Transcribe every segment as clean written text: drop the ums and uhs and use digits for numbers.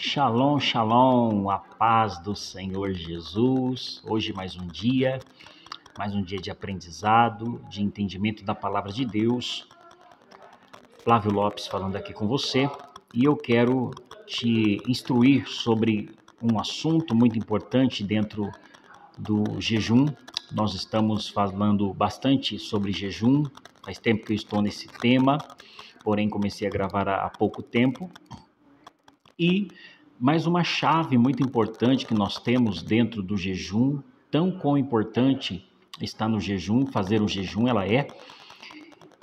Shalom, shalom, a paz do Senhor Jesus. Hoje mais um dia de aprendizado, de entendimento da palavra de Deus. Flávio Lopes falando aqui com você e eu quero te instruir sobre um assunto muito importante dentro do jejum. Nós estamos falando bastante sobre jejum, faz tempo que eu estou nesse tema, porém comecei a gravar há pouco tempo. E mais uma chave muito importante que nós temos dentro do jejum, tão quão importante está no jejum, fazer o jejum,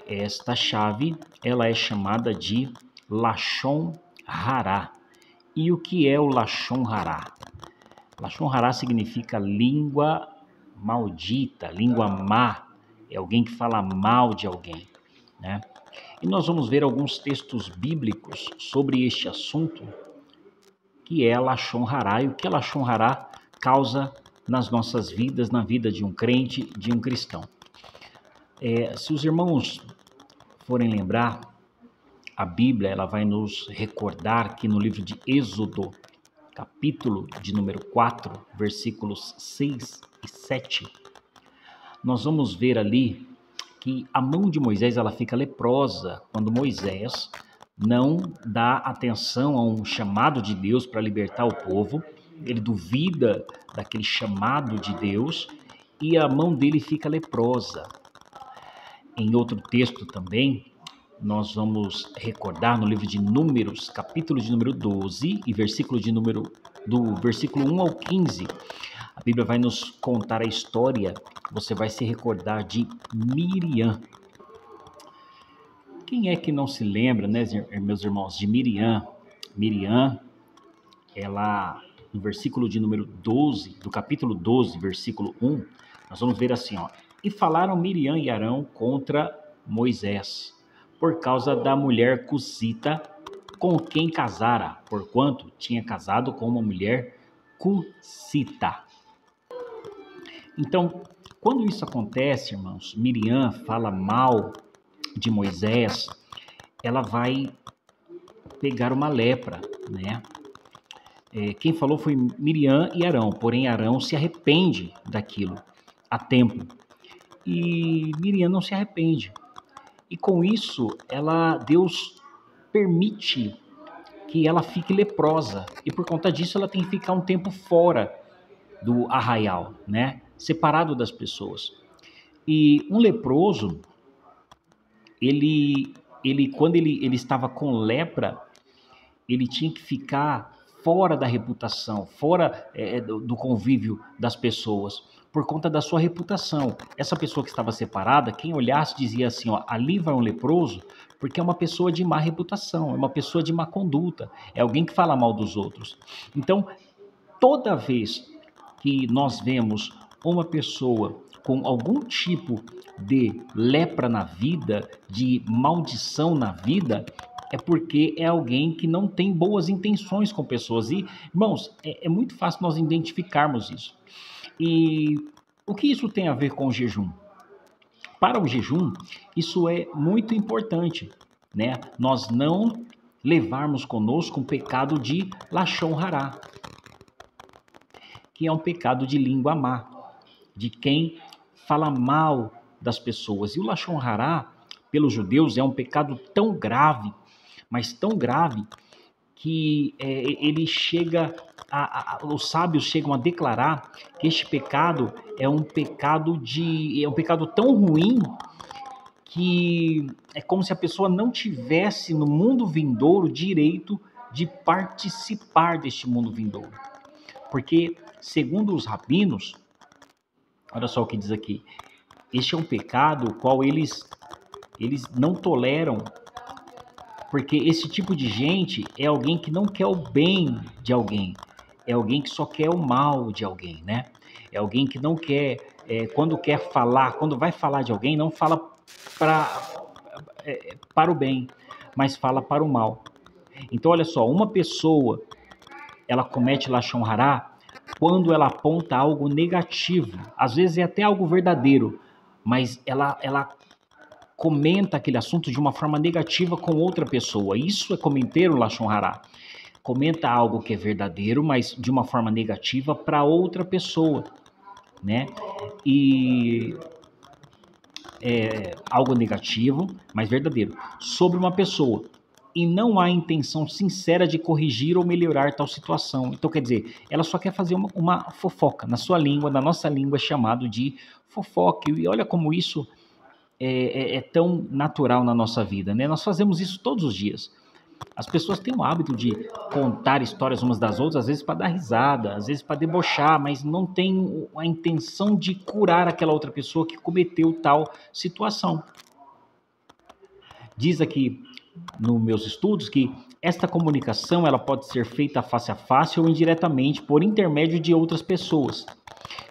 esta chave, ela é chamada de Lashon Hará. E o que é o Lashon Hará? Lashon Hará significa língua maldita, língua má, é alguém que fala mal de alguém, né? E nós vamos ver alguns textos bíblicos sobre este assunto, que é a Lashon Hará, e o que a Lashon Hará causa nas nossas vidas, na vida de um crente, de um cristão. Se os irmãos forem lembrar, a Bíblia ela vai nos recordar que no livro de Êxodo, capítulo de número 4, versículos 6 e 7, nós vamos ver ali que a mão de Moisés ela fica leprosa quando Moisés não dá atenção a um chamado de Deus para libertar o povo. Ele duvida daquele chamado de Deus e a mão dele fica leprosa. Em outro texto também, nós vamos recordar no livro de Números, capítulo de número 12 e do versículo 1 ao 15, a Bíblia vai nos contar a história, você vai se recordar de Miriam. Quem é que não se lembra, né, meus irmãos, de Miriam? Miriam, ela, no versículo de número 12, do capítulo 12, versículo 1, nós vamos ver assim, ó. E falaram Miriam e Arão contra Moisés, por causa da mulher cusita com quem casara, porquanto tinha casado com uma mulher cusita. Então, quando isso acontece, irmãos, Miriam fala mal de Moisés, ela vai pegar uma lepra, né? Quem falou foi Miriam e Arão, porém Arão se arrepende daquilo a tempo. E Miriam não se arrepende. E com isso, Deus permite que ela fique leprosa. E por conta disso, ela tem que ficar um tempo fora do arraial, né? Separado das pessoas. E um leproso, quando ele estava com lepra, ele tinha que ficar fora da reputação, fora do convívio das pessoas, por conta da sua reputação. Essa pessoa que estava separada, quem olhasse dizia assim, ó, ali vai um leproso, porque é uma pessoa de má reputação, é uma pessoa de má conduta, é alguém que fala mal dos outros. Então, toda vez que nós vemos uma pessoa com algum tipo de lepra na vida, de maldição na vida, é porque é alguém que não tem boas intenções com pessoas. E, irmãos, é muito fácil nós identificarmos isso. E o que isso tem a ver com o jejum? Para o jejum, isso é muito importante, né? Nós não levarmos conosco um pecado de Lashon Hará, que é um pecado de língua má, de quem fala mal das pessoas. E o Lashon Hará, pelos judeus, é um pecado tão grave, mas tão grave, que ele chega, os sábios chegam a declarar que este pecado é um pecado tão ruim que é como se a pessoa não tivesse no mundo vindouro direito de participar deste mundo vindouro. Porque, segundo os rabinos, olha só o que diz aqui, este é um pecado qual eles não toleram, porque esse tipo de gente é alguém que não quer o bem de alguém, é alguém que só quer o mal de alguém, né? É alguém que não quer, quando vai falar de alguém, não fala para o bem, mas fala para o mal. Então, olha só, uma pessoa, ela comete Lashon Hará quando ela aponta algo negativo, às vezes é até algo verdadeiro, mas ela comenta aquele assunto de uma forma negativa com outra pessoa. Isso é cometer o Lashon Hará. comenta algo que é verdadeiro, mas de uma forma negativa para outra pessoa, né? E algo negativo, mas verdadeiro, sobre uma pessoa. E não há intenção sincera de corrigir ou melhorar tal situação. Então, quer dizer, ela só quer fazer uma fofoca. Na sua língua, na nossa língua, é chamado de fofoca. E olha como isso é tão natural na nossa vida, né? Nós fazemos isso todos os dias. As pessoas têm o hábito de contar histórias umas das outras, às vezes para dar risada, às vezes para debochar, mas não tem a intenção de curar aquela outra pessoa que cometeu tal situação. Diz aqui nos meus estudos que esta comunicação ela pode ser feita face a face ou indiretamente por intermédio de outras pessoas,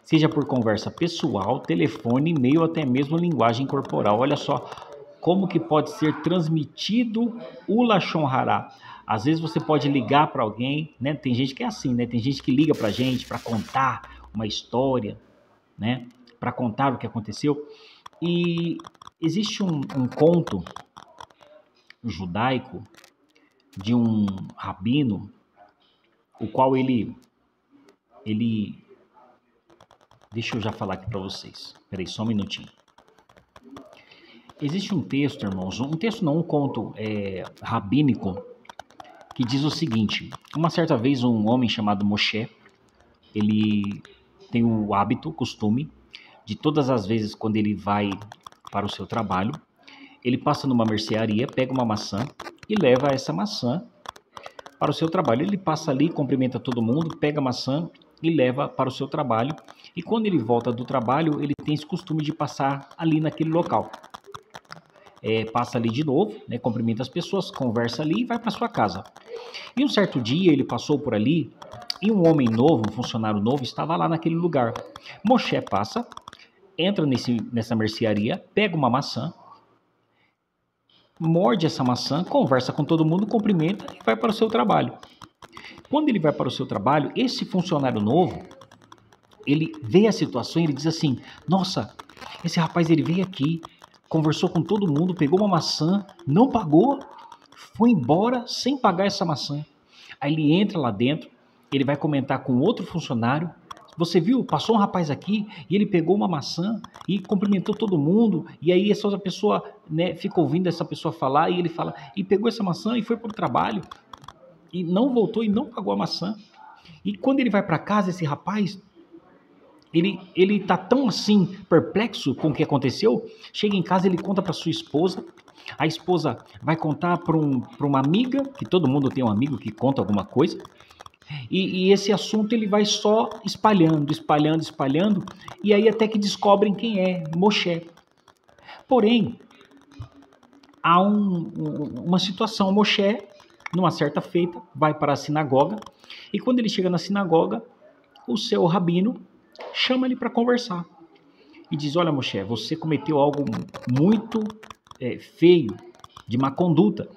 seja por conversa pessoal, telefone, e-mail ou até mesmo linguagem corporal. Olha só como que pode ser transmitido o Lashon Hará. Às vezes você pode ligar para alguém, né? Tem gente que é assim, né? Tem gente que liga para a gente para contar uma história, né? Para contar o que aconteceu. E existe um conto judaico de um rabino, o qual ele deixa eu já falar aqui para vocês. Peraí, só um minutinho. Existe um texto, irmãos, um conto rabínico, que diz o seguinte: uma certa vez um homem chamado Moshe, ele tem o hábito, o costume, de todas as vezes quando ele vai para o seu trabalho, ele passa numa mercearia, pega uma maçã e leva essa maçã para o seu trabalho. Ele passa ali, cumprimenta todo mundo, pega a maçã e leva para o seu trabalho. E quando ele volta do trabalho, ele tem esse costume de passar ali naquele local. Passa ali de novo, né, cumprimenta as pessoas, conversa ali e vai para sua casa. E um certo dia ele passou por ali e um homem novo, um funcionário novo, estava lá naquele lugar. Moshe passa, entra nessa mercearia, pega uma maçã, morde essa maçã, conversa com todo mundo, cumprimenta e vai para o seu trabalho. Quando ele vai para o seu trabalho, esse funcionário novo, ele vê a situação e ele diz assim: nossa, esse rapaz ele veio aqui, conversou com todo mundo, pegou uma maçã, não pagou, foi embora sem pagar essa maçã. Aí ele entra lá dentro, ele vai comentar com outro funcionário: você viu, passou um rapaz aqui e ele pegou uma maçã e cumprimentou todo mundo, e aí essa outra pessoa, né, fica ouvindo essa pessoa falar e ele fala, e pegou essa maçã e foi para o trabalho e não voltou e não pagou a maçã. E quando ele vai para casa, esse rapaz, ele tá tão assim perplexo com o que aconteceu, chega em casa, ele conta para sua esposa, a esposa vai contar para uma amiga, que todo mundo tem um amigo que conta alguma coisa, e esse assunto ele vai só espalhando, e aí até que descobrem quem é Moshe. Porém, há uma situação. Moshe, numa certa feita, vai para a sinagoga, e quando ele chega na sinagoga, o seu rabino chama ele para conversar e diz: olha, Moshe, você cometeu algo muito feio, de má conduta.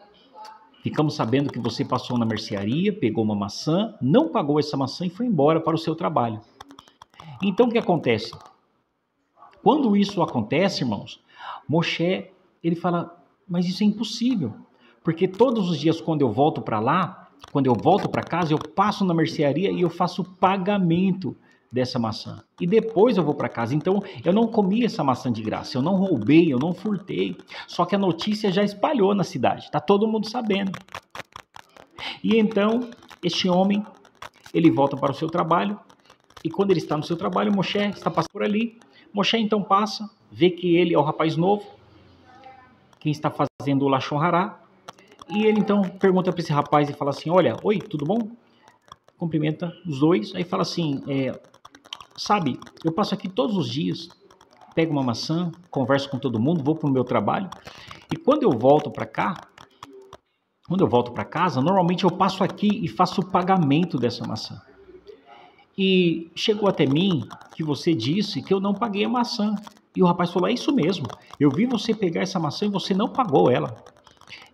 Ficamos sabendo que você passou na mercearia, pegou uma maçã, não pagou essa maçã e foi embora para o seu trabalho. Então o que acontece? Quando isso acontece, irmãos, Moshe, ele fala: mas isso é impossível, porque todos os dias quando eu volto para lá, quando eu volto para casa, eu passo na mercearia e eu faço pagamento dessa maçã. E depois eu vou para casa. Então eu não comi essa maçã de graça, eu não roubei, eu não furtei. Só que a notícia já espalhou na cidade, está todo mundo sabendo. E então este homem, ele volta para o seu trabalho, e quando ele está no seu trabalho, Moshe está passando por ali. Moshe então passa, vê que ele é o rapaz novo, quem está fazendo o Lashon Hará, e ele então pergunta para esse rapaz e fala assim: olha, oi, tudo bom? Cumprimenta os dois, aí fala assim: sabe, eu passo aqui todos os dias, pego uma maçã, converso com todo mundo, vou para o meu trabalho, e quando eu volto para casa, normalmente eu passo aqui e faço o pagamento dessa maçã. E chegou até mim que você disse que eu não paguei a maçã. E o rapaz falou: é isso mesmo, eu vi você pegar essa maçã e você não pagou ela.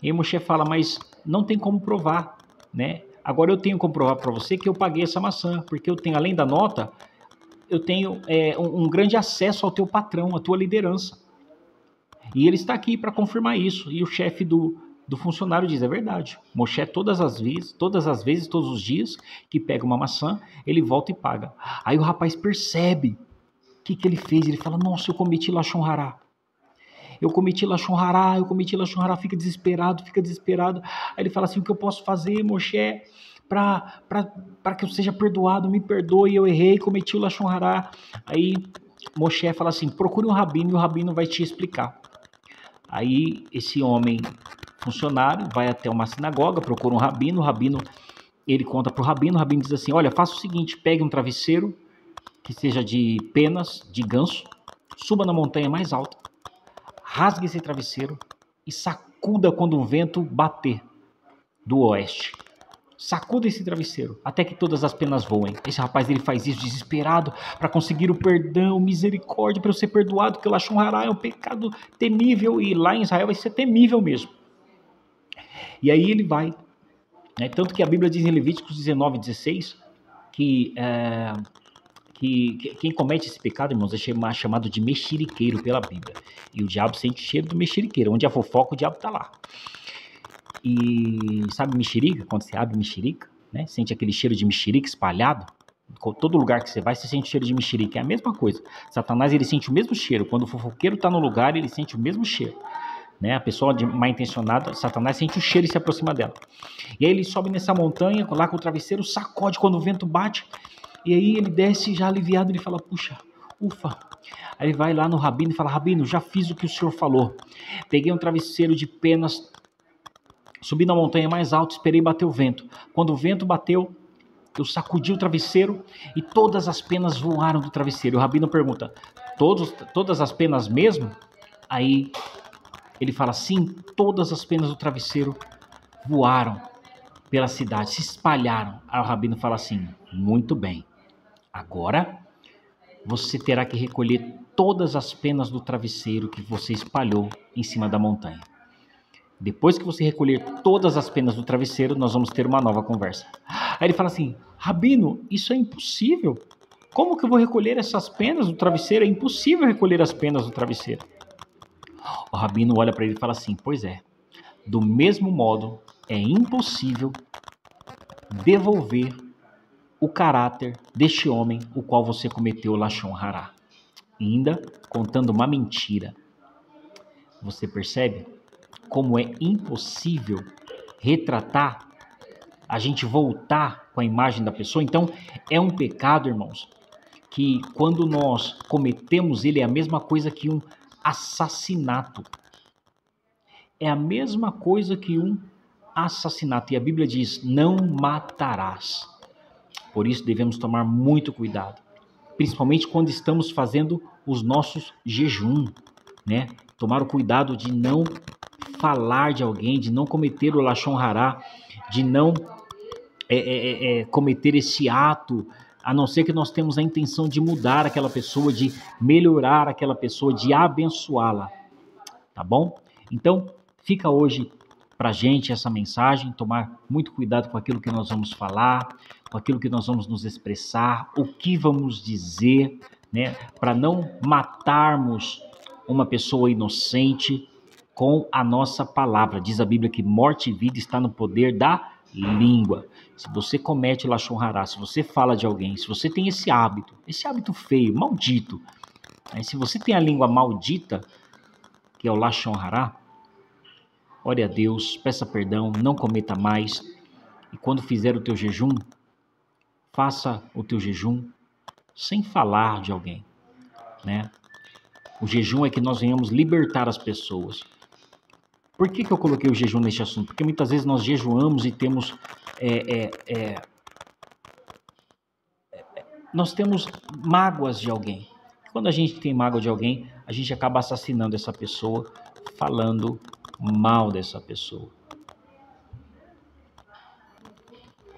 E aí Moshe fala: mas não tem como provar, né? Agora eu tenho como provar para você que eu paguei essa maçã, porque eu tenho, além da nota, eu tenho um grande acesso ao teu patrão, à tua liderança. E ele está aqui para confirmar isso. E o chefe do do funcionário diz, é verdade. Moshe todas as vezes, todos os dias que pega uma maçã, ele volta e paga. Aí o rapaz percebe o que ele fez, ele fala, nossa, eu cometi Lashon Hará. Eu cometi Lashon Hará, fica desesperado. Aí ele fala assim, o que eu posso fazer, Moshe, para que eu seja perdoado, me perdoe, eu errei, cometi o Lashon Hará. Aí Moshe fala assim, procure um rabino e o rabino vai te explicar. Aí esse homem funcionário vai até uma sinagoga, procura um rabino, o rabino, ele conta para o rabino diz assim, olha, faça o seguinte, pegue um travesseiro que seja de penas de ganso, suba na montanha mais alta, rasgue esse travesseiro e sacuda quando o vento bater do oeste. Sacuda esse travesseiro até que todas as penas voem. Esse rapaz ele faz isso desesperado para conseguir o perdão, misericórdia, para eu ser perdoado, porque o Lashon Hará é um pecado temível e lá em Israel vai ser temível mesmo. E aí ele vai, né? Tanto que a Bíblia diz em Levíticos 19:16 que quem comete esse pecado, irmãos, é chamado de mexeriqueiro pela Bíblia. E o diabo sente o cheiro do mexeriqueiro. Onde há fofoca, o diabo está lá. E sabe mexerica? Quando você abre mexerica, né? Sente aquele cheiro de mexerica espalhado. Todo lugar que você vai, você sente o cheiro de mexerica. É a mesma coisa. Satanás, ele sente o mesmo cheiro. Quando o fofoqueiro está no lugar, ele sente o mesmo cheiro. Né? A pessoa mal intencionada, Satanás sente o cheiro e se aproxima dela. E aí ele sobe nessa montanha, lá com o travesseiro, sacode quando o vento bate. E aí ele desce já aliviado, ele fala, puxa, ufa. Aí ele vai lá no rabino e fala, rabino, já fiz o que o senhor falou. Peguei um travesseiro de penas, subi na montanha mais alta, esperei bater o vento. Quando o vento bateu, eu sacudi o travesseiro e todas as penas voaram do travesseiro. E o rabino pergunta, todas as penas mesmo? Aí ele fala, sim, todas as penas do travesseiro voaram pela cidade, se espalharam. Aí o rabino fala assim, muito bem. Agora, você terá que recolher todas as penas do travesseiro que você espalhou em cima da montanha. Depois que você recolher todas as penas do travesseiro, nós vamos ter uma nova conversa. Aí ele fala assim, rabino, isso é impossível. Como que eu vou recolher essas penas do travesseiro? É impossível recolher as penas do travesseiro. O rabino olha para ele e fala assim, pois é, do mesmo modo, é impossível devolver o caráter deste homem, o qual você cometeu Lashon Hará. Ainda contando uma mentira. Você percebe como é impossível retratar, a gente voltar com a imagem da pessoa? Então, é um pecado, irmãos, que quando nós cometemos ele é a mesma coisa que um assassinato. É a mesma coisa que um assassinato. E a Bíblia diz, não matarás. Por isso devemos tomar muito cuidado, principalmente quando estamos fazendo os nossos jejum, né? Tomar o cuidado de não falar de alguém, de não cometer o Lashon Hará, de não cometer esse ato, a não ser que nós temos a intenção de mudar aquela pessoa, de melhorar aquela pessoa, de abençoá-la, tá bom? Então, fica hoje para a gente essa mensagem, tomar muito cuidado com aquilo que nós vamos falar, com aquilo que nós vamos nos expressar, o que vamos dizer, né, para não matarmos uma pessoa inocente com a nossa palavra. Diz a Bíblia que morte e vida está no poder da língua. Se você comete Lashon Hará, se você fala de alguém, se você tem esse hábito feio, maldito, né, se você tem a língua maldita, que é o Lashon Hará, ore a Deus, peça perdão, não cometa mais. E quando fizer o teu jejum, faça o teu jejum sem falar de alguém, né? O jejum é que nós venhamos libertar as pessoas. Por que eu coloquei o jejum neste assunto? Porque muitas vezes nós jejuamos e temos... nós temos mágoas de alguém. Quando a gente tem mágoa de alguém, a gente acaba assassinando essa pessoa, falando mal dessa pessoa,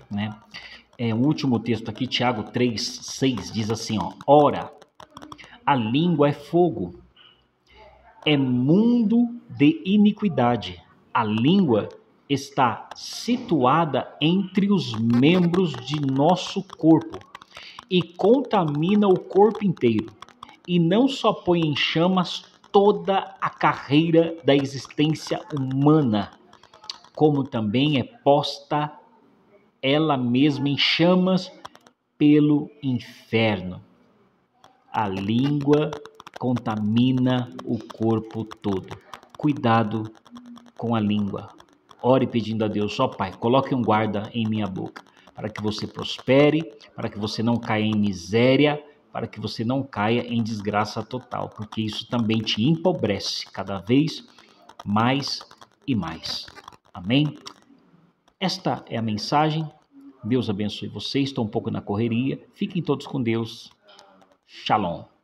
né? O último texto aqui, Tiago 3:6, diz assim, ó, ora, a língua é fogo, é mundo de iniquidade. A língua está situada entre os membros de nosso corpo e contamina o corpo inteiro, e não só põe em chamas toda a carreira da existência humana, como também é posta ela mesma em chamas pelo inferno. A língua contamina o corpo todo. Cuidado com a língua. Ore pedindo a Deus, ó Pai, coloque um guarda em minha boca, para que você prospere, para que você não caia em miséria, para que você não caia em desgraça total, porque isso também te empobrece cada vez mais e mais. Amém? Esta é a mensagem. Deus abençoe vocês. Estou um pouco na correria. Fiquem todos com Deus. Shalom.